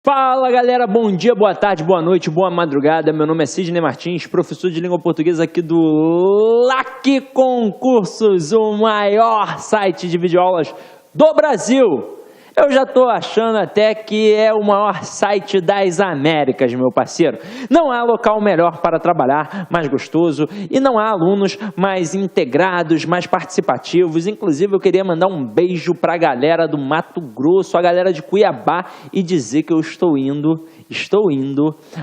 Fala galera, bom dia, boa tarde, boa noite, boa madrugada. Meu nome é Sidney Martins, professor de língua portuguesa aqui do LAC Concursos, o maior site de videoaulas do Brasil. Eu já tô achando até que é o maior site das Américas, meu parceiro. Não há local melhor para trabalhar, mais gostoso, e não há alunos mais integrados, mais participativos. Inclusive, eu queria mandar um beijo para a galera do Mato Grosso, a galera de Cuiabá, e dizer que eu estou indo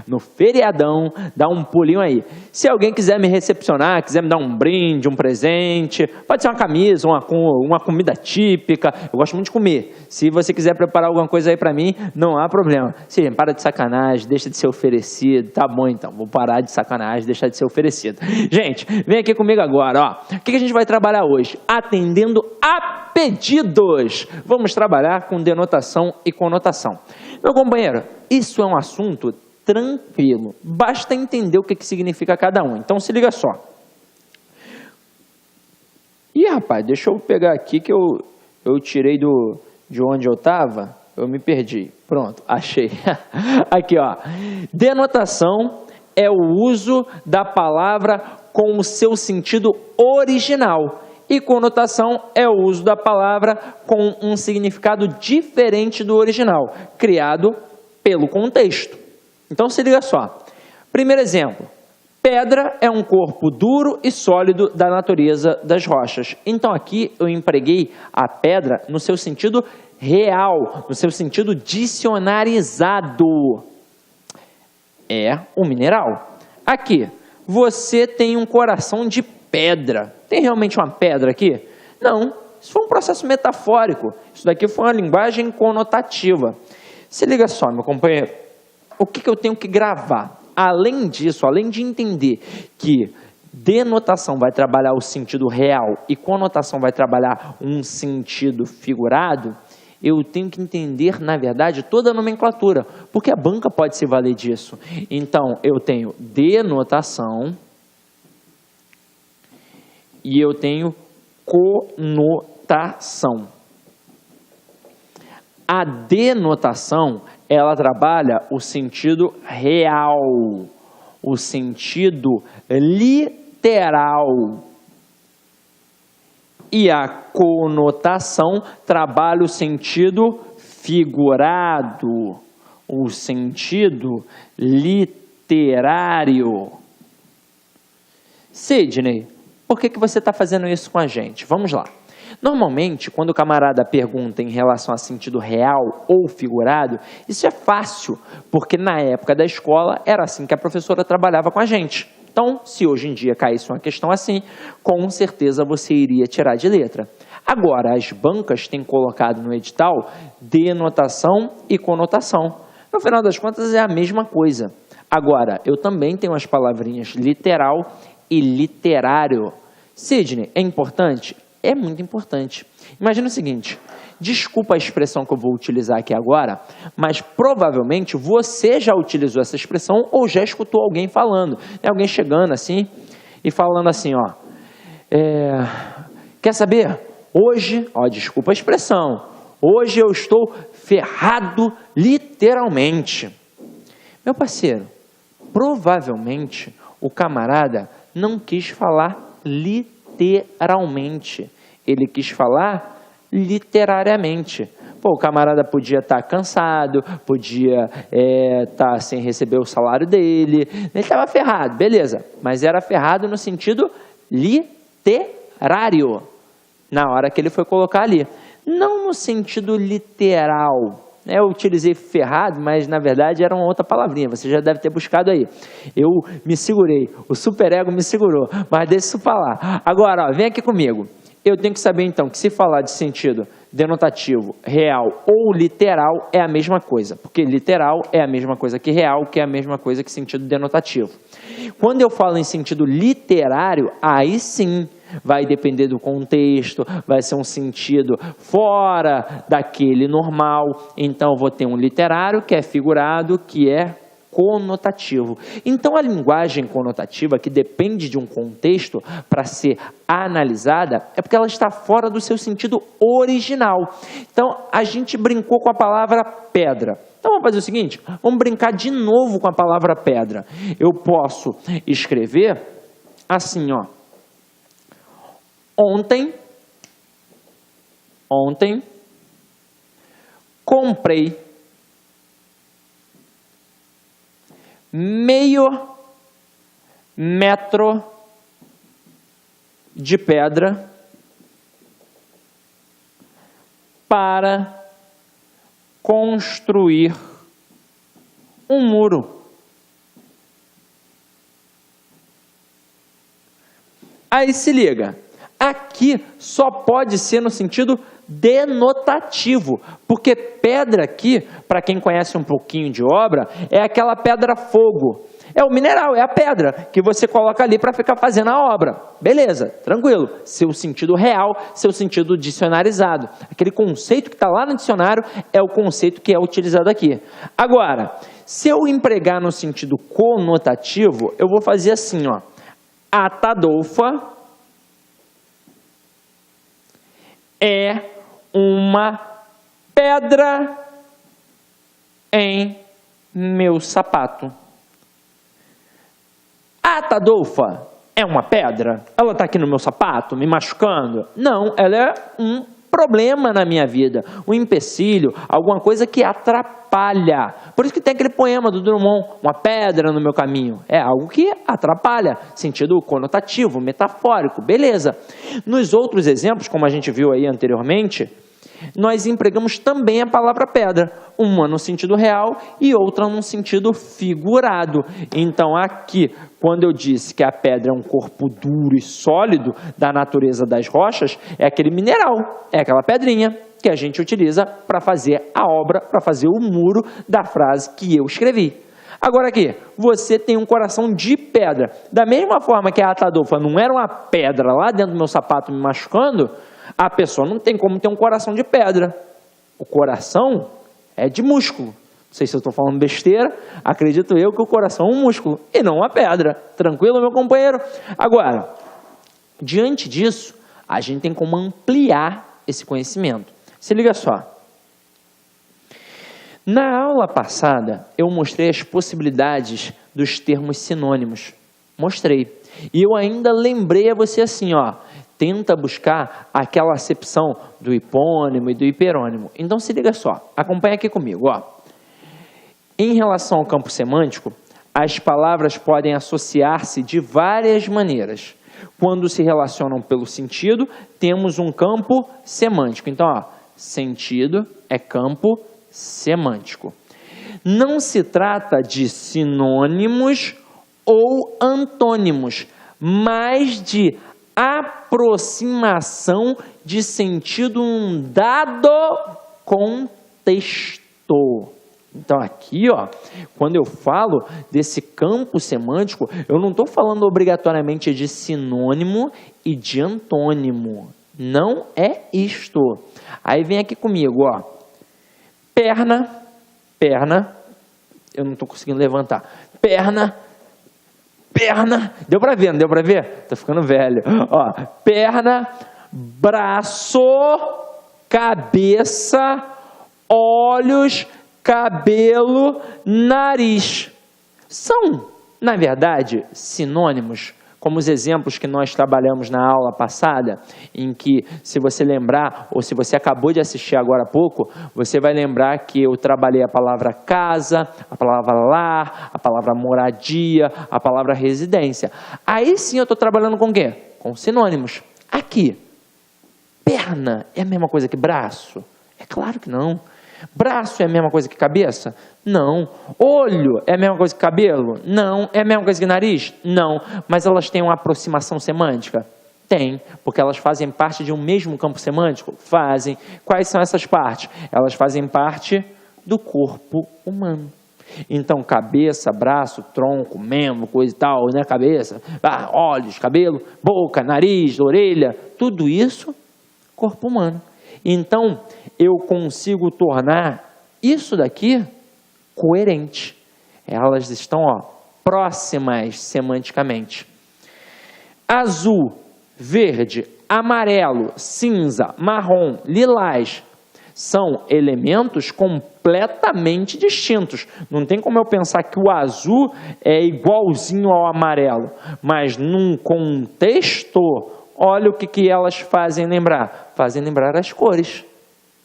no feriadão, dar um pulinho aí. Se alguém quiser me recepcionar, quiser me dar um brinde, um presente, pode ser uma camisa, uma comida típica, eu gosto muito de comer. Se você quiser preparar alguma coisa aí pra mim, não há problema. Sim, para de sacanagem, deixa de ser oferecido. Tá bom então, vou parar de sacanagem, deixar de ser oferecido. Gente, vem aqui comigo agora, ó. O que a gente vai trabalhar hoje? Atendendo a pedidos. Vamos trabalhar com denotação e conotação. Meu companheiro, isso é um assunto tranquilo. Basta entender o que significa cada um. Então se liga só. Ih, rapaz, deixa eu pegar aqui que eu tirei de onde eu estava, eu me perdi. Pronto, achei. Aqui, ó. Denotação é o uso da palavra com o seu sentido original. E conotação é o uso da palavra com um significado diferente do original, criado pelo contexto. Então se liga só. Primeiro exemplo. Pedra é um corpo duro e sólido da natureza das rochas. Então aqui eu empreguei a pedra no seu sentido real, no seu sentido dicionarizado. É um mineral. Aqui, você tem um coração de pedra. Tem realmente uma pedra aqui? Não, isso foi um processo metafórico. Isso daqui foi uma linguagem conotativa. Se liga só, meu companheiro. O que eu tenho que gravar? Além disso, além de entender que denotação vai trabalhar o sentido real e conotação vai trabalhar um sentido figurado, eu tenho que entender, na verdade, toda a nomenclatura, porque a banca pode se valer disso. Então, eu tenho denotação e eu tenho conotação. A denotação, ela trabalha o sentido real, o sentido literal. E a conotação trabalha o sentido figurado, o sentido literário. Sidney, por que você está fazendo isso com a gente? Vamos lá. Normalmente, quando o camarada pergunta em relação a sentido real ou figurado, isso é fácil, porque na época da escola era assim que a professora trabalhava com a gente. Então, se hoje em dia caísse uma questão assim, com certeza você iria tirar de letra. Agora, as bancas têm colocado no edital denotação e conotação. No final das contas, é a mesma coisa. Agora, eu também tenho as palavrinhas literal e literário. Sidney, é importante? É muito importante. Imagina o seguinte, desculpa a expressão que eu vou utilizar aqui agora, mas provavelmente você já utilizou essa expressão ou já escutou alguém falando. Alguém chegando assim e falando assim, ó, quer saber? Hoje, ó, desculpa a expressão, hoje eu estou ferrado literalmente. Meu parceiro, provavelmente o camarada não quis falar literalmente, ele quis falar literariamente. Pô, o camarada podia estar cansado, podia estar sem receber o salário dele, ele estava ferrado, beleza, mas era ferrado no sentido literário, na hora que ele foi colocar ali, não no sentido literal. Eu utilizei ferrado, mas na verdade era uma outra palavrinha, você já deve ter buscado aí. Eu me segurei, o superego me segurou, mas deixa isso pra lá. Agora, ó, vem aqui comigo. Eu tenho que saber então que se falar de sentido denotativo, real ou literal é a mesma coisa, porque literal é a mesma coisa que real, que é a mesma coisa que sentido denotativo. Quando eu falo em sentido literário, aí sim vai depender do contexto, vai ser um sentido fora daquele normal. Então, eu vou ter um literário que é figurado, que é conotativo. Então, a linguagem conotativa, que depende de um contexto para ser analisada, é porque ela está fora do seu sentido original. Então, a gente brincou com a palavra pedra. Então vamos fazer o seguinte, vamos brincar de novo com a palavra pedra. Eu posso escrever assim, ó. Ontem, comprei meio metro de pedra para construir um muro. Aí se liga, aqui só pode ser no sentido denotativo, porque pedra aqui, para quem conhece um pouquinho de obra, é aquela pedra fogo. É o mineral, é a pedra que você coloca ali para ficar fazendo a obra. Beleza, tranquilo. Seu sentido real, seu sentido dicionarizado. Aquele conceito que está lá no dicionário é o conceito que é utilizado aqui. Agora, se eu empregar no sentido conotativo, eu vou fazer assim, ó. Atadolfa é uma pedra em meu sapato. A Atadolfa é uma pedra? Ela está aqui no meu sapato, me machucando? Não, ela é um problema na minha vida, um empecilho, alguma coisa que atrapalha. Por isso que tem aquele poema do Drummond, uma pedra no meu caminho. É algo que atrapalha, sentido conotativo, metafórico, beleza. Nos outros exemplos, como a gente viu aí anteriormente, nós empregamos também a palavra pedra, uma no sentido real e outra no sentido figurado. Então aqui, quando eu disse que a pedra é um corpo duro e sólido da natureza das rochas, é aquele mineral, é aquela pedrinha que a gente utiliza para fazer a obra, para fazer o muro da frase que eu escrevi. Agora aqui, você tem um coração de pedra. Da mesma forma que a Atadolfa não era uma pedra lá dentro do meu sapato me machucando, a pessoa não tem como ter um coração de pedra. O coração é de músculo. Não sei se eu estou falando besteira, acredito eu que o coração é um músculo e não uma pedra. Tranquilo, meu companheiro? Agora, diante disso, a gente tem como ampliar esse conhecimento. Se liga só. Na aula passada, eu mostrei as possibilidades dos termos sinônimos. Mostrei. E eu ainda lembrei a você assim, ó. Tenta buscar aquela acepção do hipônimo e do hiperônimo. Então se liga só, acompanha aqui comigo, ó. Em relação ao campo semântico, as palavras podem associar-se de várias maneiras. Quando se relacionam pelo sentido, temos um campo semântico. Então, ó, sentido é campo semântico. Não se trata de sinônimos ou antônimos, mas de aproximação de sentido num dado contexto. Então aqui, ó, quando eu falo desse campo semântico, eu não estou falando obrigatoriamente de sinônimo e de antônimo. Não é isto. Aí vem aqui comigo, ó. Perna, eu não estou conseguindo levantar. Perna, deu para ver, não deu para ver? Tô ficando velho. Ó, perna, braço, cabeça, olhos, cabelo, nariz. São, na verdade, sinônimos, como os exemplos que nós trabalhamos na aula passada, em que, se você lembrar, ou se você acabou de assistir agora há pouco, você vai lembrar que eu trabalhei a palavra casa, a palavra lar, a palavra moradia, a palavra residência. Aí sim eu estou trabalhando com o quê? Com sinônimos. Aqui, perna é a mesma coisa que braço? É claro que não. Braço é a mesma coisa que cabeça? Não. Olho é a mesma coisa que cabelo? Não. É a mesma coisa que nariz? Não. Mas elas têm uma aproximação semântica? Tem, porque elas fazem parte de um mesmo campo semântico? Fazem. Quais são essas partes? Elas fazem parte do corpo humano. Então, cabeça, braço, tronco, membro, coisa e tal, né? Cabeça, olhos, cabelo, boca, nariz, orelha, tudo isso, corpo humano. Então, eu consigo tornar isso daqui coerente. Elas estão, ó, próximas semanticamente. Azul, verde, amarelo, cinza, marrom, lilás. São elementos completamente distintos. Não tem como eu pensar que o azul é igualzinho ao amarelo, mas num contexto, olha o que elas fazem lembrar. Fazem lembrar as cores.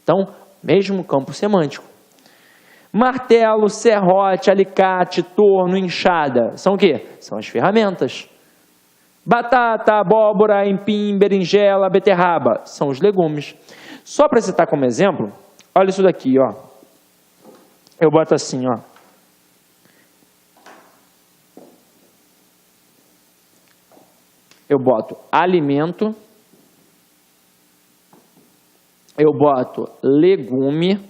Então, mesmo campo semântico. Martelo, serrote, alicate, torno, enxada. São o quê? São as ferramentas. Batata, abóbora, empim, berinjela, beterraba. São os legumes. Só para citar como exemplo, olha isso daqui, ó. Eu boto assim, ó. Eu boto alimento. Eu boto legume.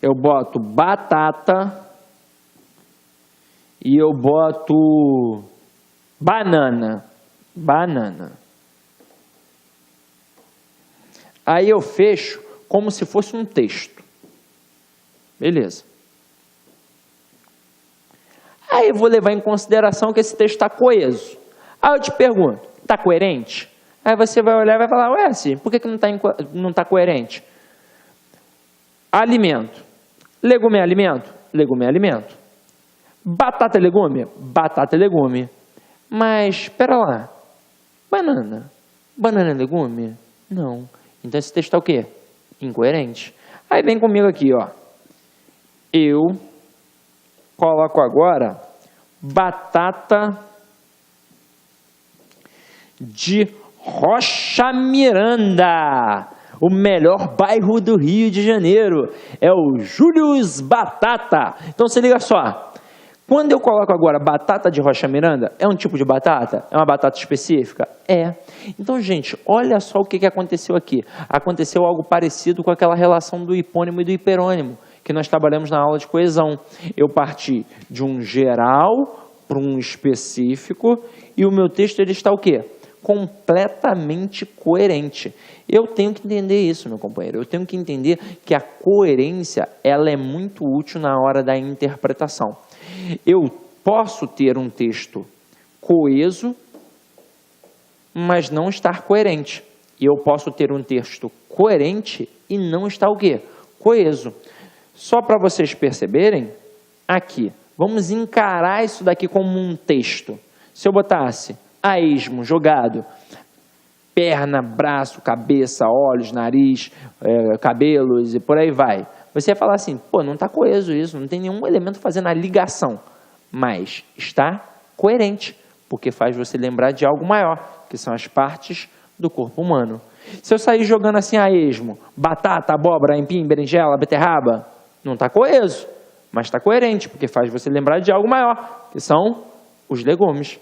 Eu boto batata. E eu boto banana. Banana. Aí eu fecho como se fosse um texto. Beleza. Aí eu vou levar em consideração que esse texto está coeso. Aí eu te pergunto, está coerente? Aí você vai olhar e vai falar, ué, sim, por que não tá coerente? Alimento. Legume é alimento? Legume é alimento. Batata é legume? Batata é legume. Mas, espera lá. Banana. Banana é legume? Não. Então esse texto está o quê? Incoerente. Aí vem comigo aqui, ó. Eu coloco agora batata de Rocha Miranda. O melhor bairro do Rio de Janeiro. É o Július Batata. Então se liga só. Quando eu coloco agora batata de Rocha Miranda, é um tipo de batata? É uma batata específica? É. Então, gente, olha só o que aconteceu aqui. Aconteceu algo parecido com aquela relação do hipônimo e do hiperônimo, que nós trabalhamos na aula de coesão. Eu parti de um geral para um específico e o meu texto ele está o quê? Completamente coerente. Eu tenho que entender isso, meu companheiro. Eu tenho que entender que a coerência ela é muito útil na hora da interpretação. Eu posso ter um texto coeso, mas não estar coerente. E eu posso ter um texto coerente e não estar o quê? Coeso. Só para vocês perceberem, aqui, vamos encarar isso daqui como um texto. Se eu botasse a esmo, jogado, perna, braço, cabeça, olhos, nariz, cabelos e por aí vai. Você ia falar assim, pô, não está coeso isso, não tem nenhum elemento fazendo a ligação. Mas está coerente, porque faz você lembrar de algo maior, que são as partes do corpo humano. Se eu sair jogando assim a esmo, batata, abóbora, empim, berinjela, beterraba, não está coeso, mas está coerente, porque faz você lembrar de algo maior, que são os legumes.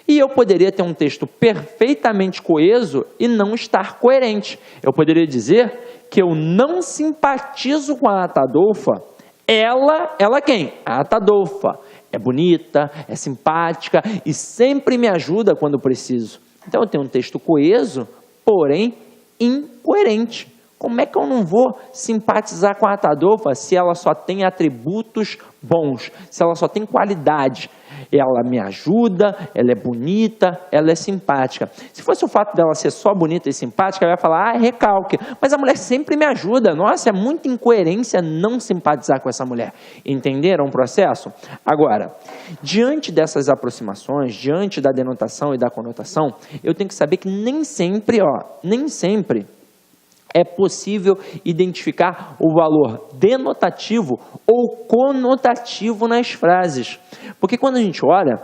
E eu poderia ter um texto perfeitamente coeso e não estar coerente. Eu poderia dizer que eu não simpatizo com a Atadolfa. Ela quem? A Atadolfa. É bonita, é simpática e sempre me ajuda quando preciso. Então eu tenho um texto coeso, porém incoerente. Como é que eu não vou simpatizar com a Atadolfa se ela só tem atributos bons, se ela só tem qualidades? Ela me ajuda, ela é bonita, ela é simpática. Se fosse o fato dela ser só bonita e simpática, eu ia falar, é recalque. Mas a mulher sempre me ajuda. Nossa, é muita incoerência não simpatizar com essa mulher. Entenderam o processo? Agora, diante dessas aproximações, diante da denotação e da conotação, eu tenho que saber que nem sempre é possível identificar o valor denotativo ou conotativo nas frases. Porque quando a gente olha,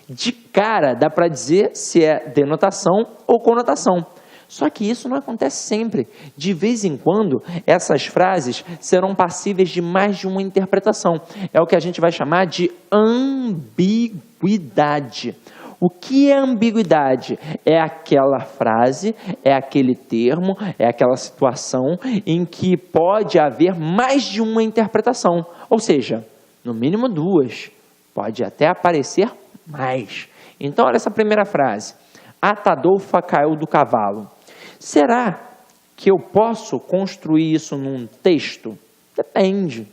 de cara dá para dizer se é denotação ou conotação. Só que isso não acontece sempre. De vez em quando, essas frases serão passíveis de mais de uma interpretação. É o que a gente vai chamar de ambiguidade. O que é ambiguidade? É aquela frase, é aquele termo, é aquela situação em que pode haver mais de uma interpretação. Ou seja, no mínimo duas. Pode até aparecer mais. Então, olha essa primeira frase. Atadolfa caiu do cavalo. Será que eu posso construir isso num texto? Depende.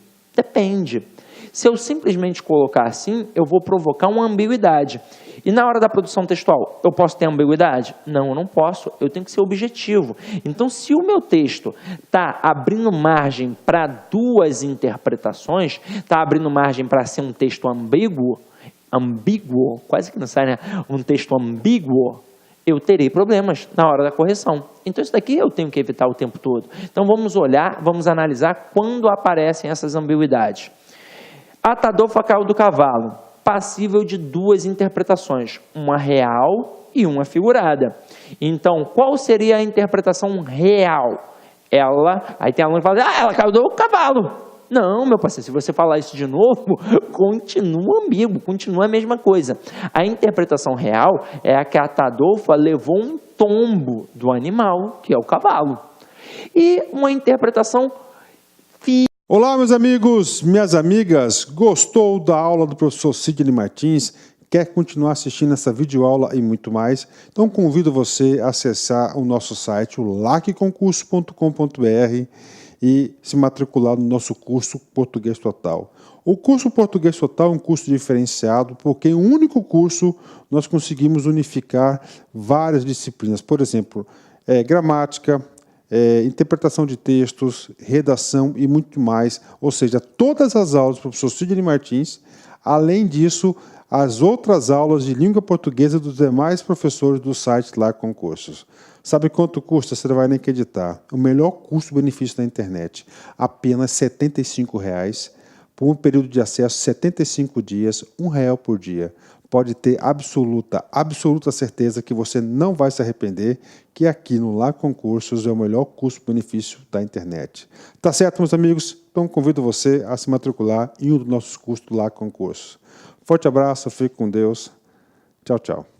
Se eu simplesmente colocar assim, eu vou provocar uma ambiguidade. E na hora da produção textual, eu posso ter ambiguidade? Não, eu não posso. Eu tenho que ser objetivo. Então, se o meu texto está abrindo margem para duas interpretações, está abrindo margem para ser um texto ambíguo, quase que não sai, né? Um texto ambíguo, eu terei problemas na hora da correção. Então, isso daqui eu tenho que evitar o tempo todo. Então, vamos olhar, vamos analisar quando aparecem essas ambiguidades. Atador caiu do cavalo, passível de duas interpretações, uma real e uma figurada. Então, qual seria a interpretação real? Aí tem aluno que fala, ela caiu do cavalo. Não, meu parceiro, se você falar isso de novo, continua ambíguo, continua a mesma coisa. A interpretação real é a que a Tadolfa levou um tombo do animal, que é o cavalo. E uma interpretação Olá, meus amigos, minhas amigas. Gostou da aula do professor Sidney Martins? Quer continuar assistindo essa videoaula e muito mais? Então convido você a acessar o nosso site, o lacconcurso.com.br, e se matricular no nosso curso Português Total. O curso Português Total é um curso diferenciado porque em um único curso nós conseguimos unificar várias disciplinas. Por exemplo, gramática, interpretação de textos, redação e muito mais. Ou seja, todas as aulas do professor Sidney Martins, além disso, as outras aulas de língua portuguesa dos demais professores do site lá Concursos. Sabe quanto custa? Você não vai nem acreditar. O melhor custo-benefício da internet, apenas R$ 75,00, por um período de acesso 75 dias, R$1 por dia. Pode ter absoluta certeza que você não vai se arrepender, que aqui no Lá Concursos é o melhor custo-benefício da internet. Tá certo, meus amigos? Então convido você a se matricular em um dos nossos cursos do Lá Concursos. Forte abraço, fique com Deus. Tchau, tchau.